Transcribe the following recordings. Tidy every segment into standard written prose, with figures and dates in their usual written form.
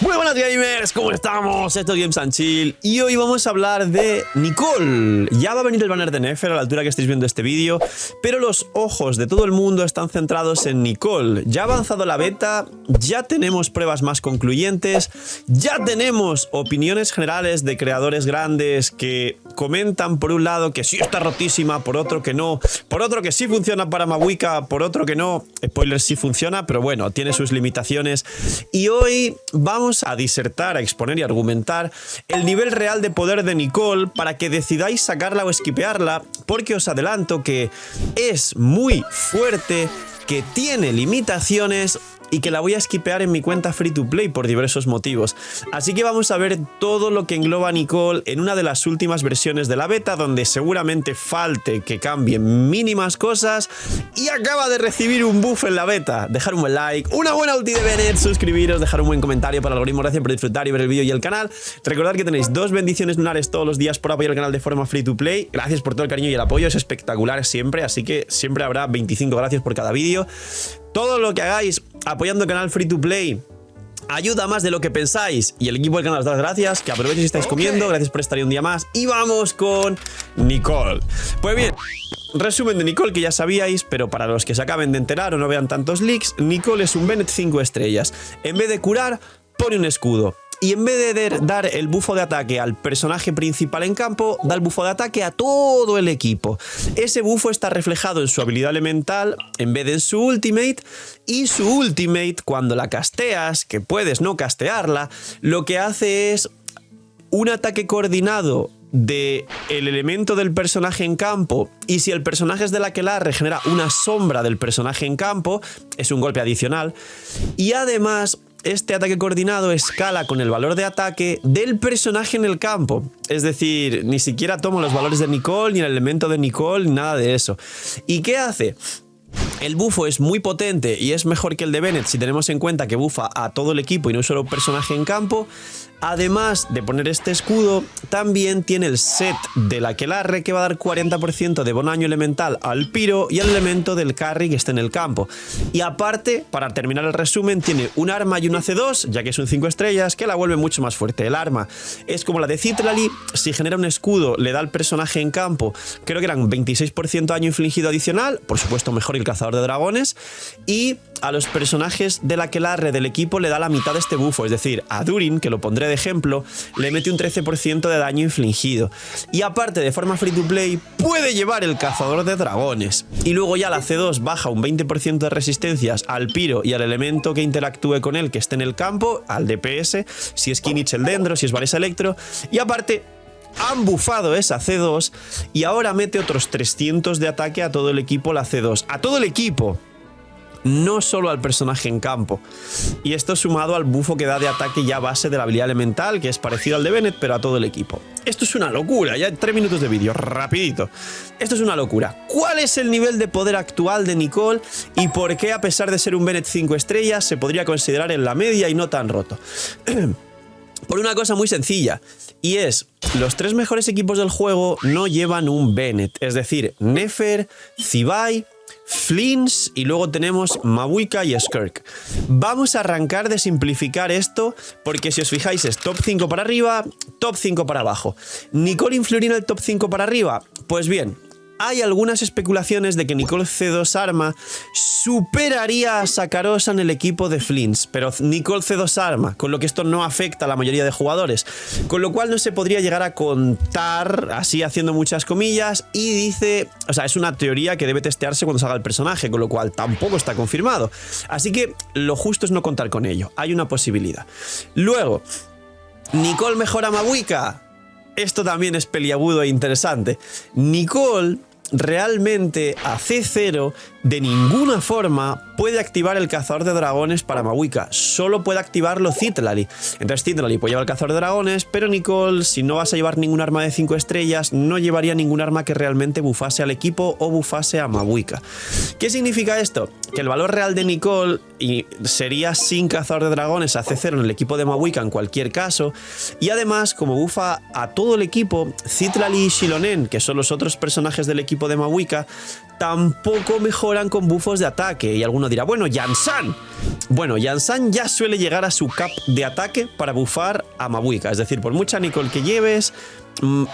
Muy buenas gamers, ¿cómo estamos? Esto es Games and Chill y hoy vamos a hablar de Nicole. Ya va a venir el banner de Nefer a la altura que estáis viendo este vídeo, pero los ojos de todo el mundo están centrados en Nicole. Ya ha avanzado la beta, ya tenemos pruebas más concluyentes, ya tenemos opiniones generales de creadores grandes que comentan por un lado que sí está rotísima, por otro que no, por otro que sí funciona para Mavuika, por otro que no. Spoiler, sí funciona, pero bueno, tiene sus limitaciones. Y hoy vamos a disertar, a exponer y argumentar el nivel real de poder de Nicole para que decidáis sacarla o esquipearla, porque os adelanto que es muy fuerte, que tiene limitaciones y que la voy a esquipear en mi cuenta free to play por diversos motivos. Así que vamos a ver todo lo que engloba Nicole en una de las últimas versiones de la beta, donde seguramente falte que cambien mínimas cosas, y acaba de recibir un buff en la beta. Dejar un buen like, una buena ulti de Bennett, suscribiros, dejar un buen comentario para el algoritmo. Gracias por disfrutar y ver el vídeo y el canal. Recordad que tenéis 2 bendiciones lunares todos los días por apoyar el canal de forma free to play. Gracias por todo el cariño y el apoyo, es espectacular siempre, así que siempre habrá 25 gracias por cada vídeo. Todo lo que hagáis apoyando el canal free to play ayuda más de lo que pensáis, y el equipo del canal os da las gracias. Que aprovechen si estáis comiendo, gracias por estar ahí un día más. Y vamos con Nicole. Pues bien, resumen de Nicole que ya sabíais, pero para los que se acaben de enterar o no vean tantos leaks, Nicole es un Bennett 5 estrellas. En vez de curar, pone un escudo. Y en vez de dar el bufo de ataque al personaje principal en campo, da el bufo de ataque a todo el equipo. Ese bufo está reflejado en su habilidad elemental en vez de en su ultimate. Y su ultimate, cuando la casteas, que puedes no castearla, lo que hace es un ataque coordinado del elemento del personaje en campo, y si el personaje es de la que la regenera una sombra del personaje en campo, es un golpe adicional. Y además, este ataque coordinado escala con el valor de ataque del personaje en el campo. Es decir, ni siquiera tomo los valores de Nicole, ni el elemento de Nicole, ni nada de eso. ¿Y qué hace? El bufo es muy potente y es mejor que el de Bennett si tenemos en cuenta que bufa a todo el equipo y no solo personaje en campo. Además de poner este escudo, también tiene el set de la Aquelarre, que va a dar 40% de bonaño elemental al Piro y al elemento del carry que esté en el campo. Y aparte, para terminar el resumen, tiene un arma y una C2, ya que es un 5 estrellas, que la vuelve mucho más fuerte. El arma es como la de Citlali, si genera un escudo, le da al personaje en campo, creo que eran 26% daño infligido adicional, por supuesto mejor que el cazador de dragones, y a los personajes de la Aquelarre del equipo le da la mitad de este bufo, es decir, a Durin, que lo pondré de ejemplo, le mete un 13% de daño infligido. Y aparte, de forma free to play, puede llevar el cazador de dragones. Y luego ya la C2 baja un 20% de resistencias al Piro y al elemento que interactúe con él que esté en el campo, al DPS, si es Kinich el Dendro, si es Varese Electro. Y aparte, han bufado esa C2 y ahora mete otros 300 de ataque a todo el equipo la C2. ¡A todo el equipo! No solo al personaje en campo. Y esto sumado al bufo que da de ataque ya base de la habilidad elemental, que es parecido al de Bennett, pero a todo el equipo. Esto es una locura, ya 3 minutos de vídeo, rapidito. Esto es una locura. ¿Cuál es el nivel de poder actual de Nicole y por qué, a pesar de ser un Bennett 5 estrellas, se podría considerar en la media y no tan roto? Por una cosa muy sencilla, y es, los 3 mejores equipos del juego no llevan un Bennett, es decir, Nefer, Zibai, Flins, y luego tenemos Mavuika y Skirk. Vamos a arrancar de simplificar esto, porque si os fijáis es top 5 para arriba, top 5 para abajo. ¿Nicole influiría en el top 5 para arriba? Pues bien, hay algunas especulaciones de que Nicole C2 Arma superaría a Sakarosa en el equipo de Flins, pero Nicole C2 Arma, con lo que esto no afecta a la mayoría de jugadores, con lo cual no se podría llegar a contar, así haciendo muchas comillas, y dice, o sea, es una teoría que debe testearse cuando salga el personaje, con lo cual tampoco está confirmado. Así que lo justo es no contar con ello, hay una posibilidad. Luego, ¿Nicole mejora a Mavuika? Esto también es peliagudo e interesante. Nicole realmente a C0 de ninguna forma puede activar el cazador de dragones para Mavuika, solo puede activarlo Citlali. Entonces Citlali puede llevar el cazador de dragones, pero Nicole, si no vas a llevar ningún arma de 5 estrellas, no llevaría ningún arma que realmente bufase al equipo o bufase a Mavuika. ¿Qué significa esto? Que el valor real de Nicole sería sin cazador de dragones a C0 en el equipo de Mavuika en cualquier caso, y además, como bufa a todo el equipo, Citlali y Xilonen, que son los otros personajes del equipo de Mavuika, tampoco mejoran con bufos de ataque. Y alguno dirá, bueno, Yansan. Bueno, Yansan ya suele llegar a su cap de ataque para bufar a Mavuika. Es decir, por mucha Nicole que lleves,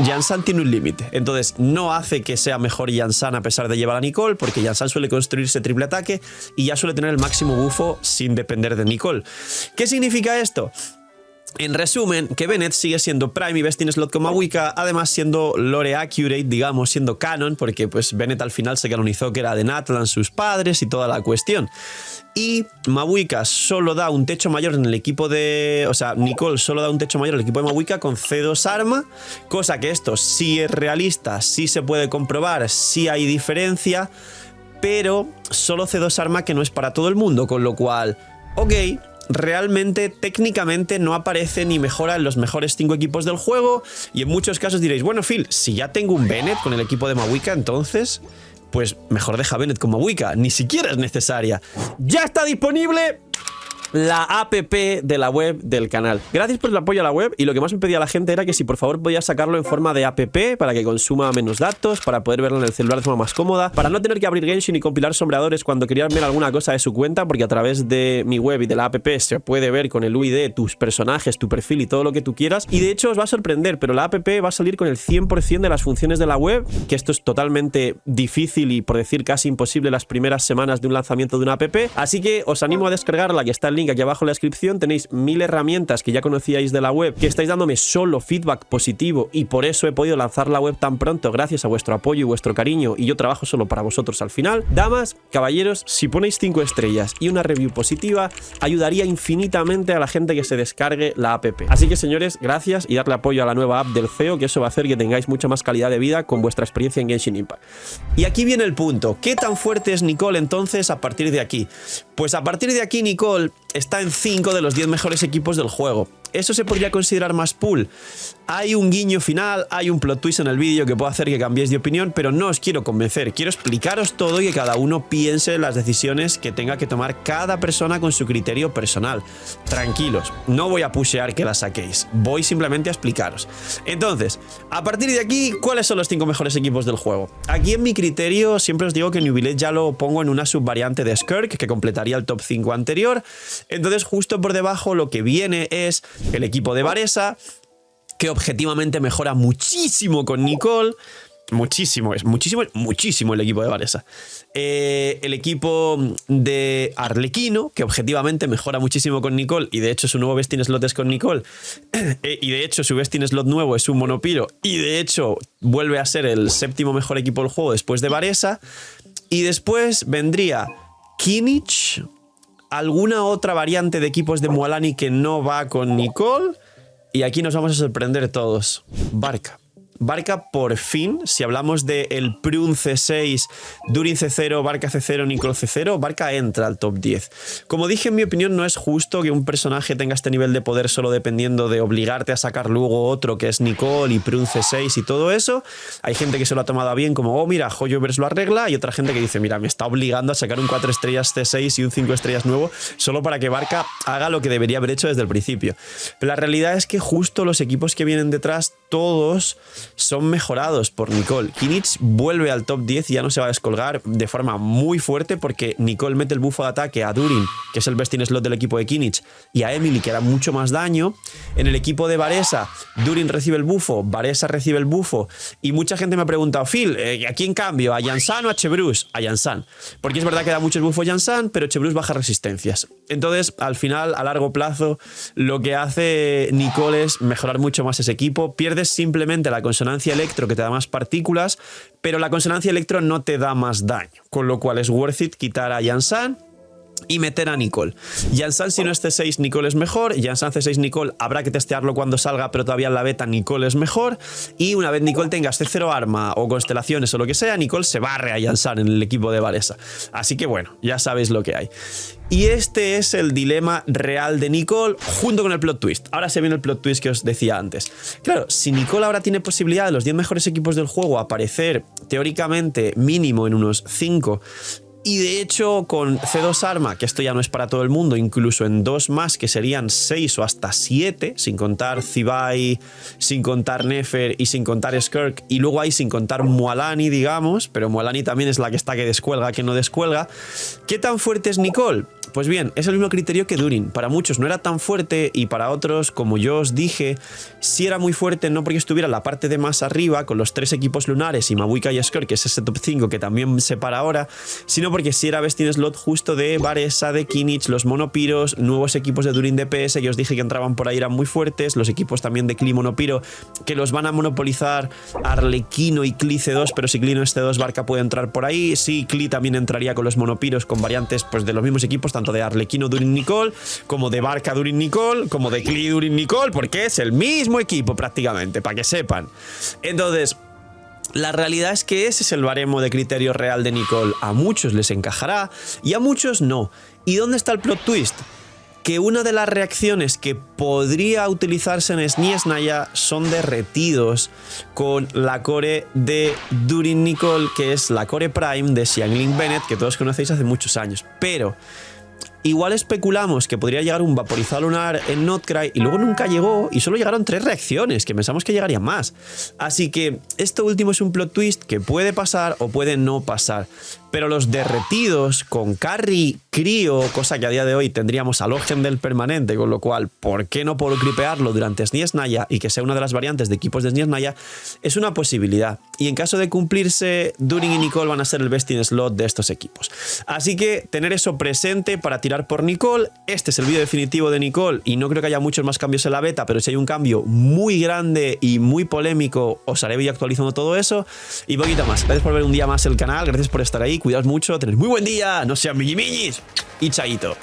Yansan tiene un límite. Entonces no hace que sea mejor Yansan a pesar de llevar a Nicole, porque Yansan suele construirse triple ataque y ya suele tener el máximo bufo sin depender de Nicole. ¿Qué significa esto? En resumen, que Bennett sigue siendo Prime y Best in Slot con Mavuika, además siendo lore accurate, digamos, siendo canon, porque pues Bennett al final se canonizó que era de Natlan, sus padres y toda la cuestión. Y Mavuika solo da un techo mayor en el equipo de... O sea, Nicole solo da un techo mayor al equipo de Mavuika con C2 arma, cosa que esto sí es realista, sí se puede comprobar, sí hay diferencia, pero solo C2 arma que no es para todo el mundo, con lo cual, ok, realmente técnicamente no aparece ni mejora en los mejores 5 equipos del juego, y en muchos casos diréis, bueno Phil, si ya tengo un Bennett con el equipo de Mavuika, entonces pues mejor deja Bennett con Mavuika, ni siquiera es necesaria. ¡Ya está disponible la app de la web del canal! Gracias por el apoyo a la web, y lo que más me pedía la gente era que si por favor podía sacarlo en forma de app para que consuma menos datos, para poder verlo en el celular de forma más cómoda, para no tener que abrir Genshin y compilar sombreadores cuando querían ver alguna cosa de su cuenta, porque a través de mi web y de la app se puede ver con el UID tus personajes, tu perfil y todo lo que tú quieras. Y de hecho os va a sorprender, pero la app va a salir con el 100% de las funciones de la web, que esto es totalmente difícil y por decir casi imposible las primeras semanas de un lanzamiento de una app, así que os animo a descargarla, que está el link aquí abajo en la descripción. Tenéis 1000 herramientas que ya conocíais de la web, que estáis dándome solo feedback positivo, y por eso he podido lanzar la web tan pronto, gracias a vuestro apoyo y vuestro cariño, y yo trabajo solo para vosotros al final. Damas, caballeros, si ponéis 5 estrellas y una review positiva, ayudaría infinitamente a la gente que se descargue la app. Así que señores, gracias, y darle apoyo a la nueva app del CEO, que eso va a hacer que tengáis mucha más calidad de vida con vuestra experiencia en Genshin Impact. Y aquí viene el punto. ¿Qué tan fuerte es Nicole entonces a partir de aquí? Pues a partir de aquí Nicole está en 5 de los 10 mejores equipos del juego. ¿Eso se podría considerar más pool? Hay un guiño final, hay un plot twist en el vídeo que puede hacer que cambiéis de opinión, pero no os quiero convencer. Quiero explicaros todo y que cada uno piense las decisiones que tenga que tomar cada persona con su criterio personal. Tranquilos, no voy a pushear que la saquéis, voy simplemente a explicaros. Entonces, a partir de aquí, ¿cuáles son los 5 mejores equipos del juego? Aquí en mi criterio siempre os digo que New Village ya lo pongo en una subvariante de Skirk, que completaría el top 5 anterior. Entonces justo por debajo lo que viene es el equipo de Varesa, que objetivamente mejora muchísimo con Nicole. Muchísimo el equipo de Varesa. El equipo de Arlequino, que objetivamente mejora muchísimo con Nicole, y de hecho su nuevo Best in Slot es con Nicole, y de hecho su Best in Slot nuevo es un Monopiro, y de hecho vuelve a ser el 7º mejor equipo del juego después de Varesa. Y después vendría Kimmich, alguna otra variante de equipos de Mualani que no va con Nicole, y aquí nos vamos a sorprender todos. Barca. Barca, por fin, si hablamos de el Prun C6, Durin C0, Barca C0, Nicole C0, Barca entra al top 10. Como dije, en mi opinión, no es justo que un personaje tenga este nivel de poder solo dependiendo de obligarte a sacar luego otro que es Nicole y Prun C6 y todo eso. Hay gente que se lo ha tomado a bien como, oh mira, Hoyoverse lo arregla, y otra gente que dice, mira, me está obligando a sacar un 4 estrellas C6 y un 5 estrellas nuevo solo para que Barca haga lo que debería haber hecho desde el principio. Pero la realidad es que justo los equipos que vienen detrás, todos son mejorados por Nicole. Kimmich vuelve al top 10 y ya no se va a descolgar de forma muy fuerte, porque Nicole mete el bufo de ataque a Durin, que es el best in slot del equipo de Kimmich, y a Emily, que hará mucho más daño. En el equipo de Varesa, Durin recibe el bufo, Varesa recibe el bufo, y mucha gente me ha preguntado, Phil, ¿a quién cambio? ¿A Yansan o a Chebrus? A Yansan. Porque es verdad que da mucho el bufo Yansan, pero Chebrus baja resistencias. Entonces, al final, a largo plazo, lo que hace Nicole es mejorar mucho más ese equipo. Pierdes simplemente la consonancia electro, que te da más partículas, pero la consonancia electro no te da más daño, con lo cual es worth it quitar a Yansan y meter a Nicole. Yansan, si no es C6, Nicole es mejor. Yansan C6 Nicole habrá que testearlo cuando salga, pero todavía en la beta Nicole es mejor. Y una vez Nicole tenga C0 arma o constelaciones o lo que sea, Nicole se barre a Yansan en el equipo de Varesa. Así que bueno, ya sabéis lo que hay. Y este es el dilema real de Nicole junto con el plot twist. Ahora se viene el plot twist que os decía antes. Claro, si Nicole ahora tiene posibilidad de los 10 mejores equipos del juego aparecer teóricamente mínimo en unos 5, y de hecho con C2 arma, que esto ya no es para todo el mundo, incluso en 2 más que serían 6 o hasta 7, sin contar Zibai, sin contar Nefer y sin contar Skirk, y luego hay sin contar Mualani, digamos, pero Mualani también es la que está que descuelga, que no descuelga. ¿Qué tan fuerte es Nicole? Pues bien, es el mismo criterio que Durin. Para muchos no era tan fuerte y para otros, como yo os dije, sí era muy fuerte, no porque estuviera en la parte de más arriba con los 3 equipos lunares y Mavuika y Skor, que es ese top 5 que también se para ahora, sino porque sí era best in slot justo de Varesa, de Kimmich, los Monopiros, nuevos equipos de Durin DPS que os dije que entraban por ahí eran muy fuertes, los equipos también de Klee Monopiro que los van a monopolizar Arlequino y Klee C2, pero si Klee no es C2, Barca puede entrar por ahí. Sí, Klee también entraría con los Monopiros con variantes pues de los mismos equipos, tanto de Arlequino Durin Nicole, como de Barca Durin Nicole, como de Klee Durin Nicole, porque es el mismo equipo prácticamente, para que sepan. Entonces, la realidad es que ese es el baremo de criterio real de Nicole. A muchos les encajará y a muchos no. ¿Y dónde está el plot twist? Que una de las reacciones que podría utilizarse en Snezhnaya son derretidos con la core de Durin Nicole, que es la core Prime de Xiangling Bennett, que todos conocéis hace muchos años. Pero igual especulamos que podría llegar un vaporizado lunar en Notcry y luego nunca llegó y solo llegaron 3 reacciones, que pensamos que llegarían más. Así que esto último es un plot twist que puede pasar o puede no pasar. Pero los derretidos con Carry, Crío, cosa que a día de hoy tendríamos a Logen del permanente, con lo cual, ¿por qué no por creepearlo durante Snezhnaya y que sea una de las variantes de equipos de Snezhnaya? Es una posibilidad. Y en caso de cumplirse, Durin y Nicole van a ser el best in slot de estos equipos. Así que tener eso presente para tirar por Nicole. Este es el vídeo definitivo de Nicole y no creo que haya muchos más cambios en la beta, pero si hay un cambio muy grande y muy polémico, os haré vídeo actualizando todo eso y poquito más. Gracias por ver un día más el canal, gracias por estar ahí. Cuidaos mucho, tenéis muy buen día, no sean miñimiñis y chaito.